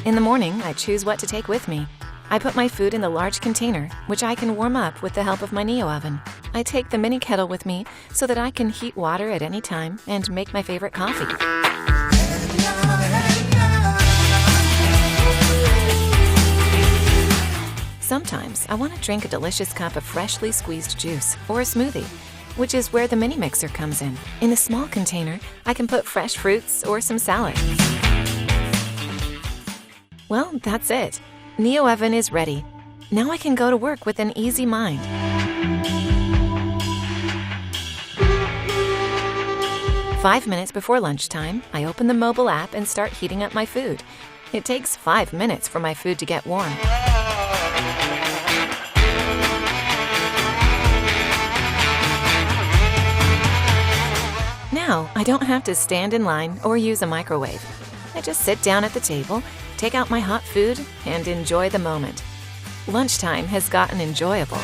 In the morning, I choose what to take with me. I put my food in the large container, which I can warm up with the help of my Neoven. I take the mini kettle with me so that I can heat water at any time and make my favorite coffee. Sometimes I want to drink a delicious cup of freshly squeezed juice or a smoothie, which is where the mini mixer comes in. In the small container, I can put fresh fruits or some salad. Well, that's it. Neoven is ready. Now I can go to work with an easy mind. Five minutes before lunchtime, I open the mobile app and start heating up my food. It takes 5 minutes for my food to get warm. Now, I don't have to stand in line or use a microwave. I just sit down at the table, take out my hot food, and enjoy the moment. Lunchtime has gotten enjoyable.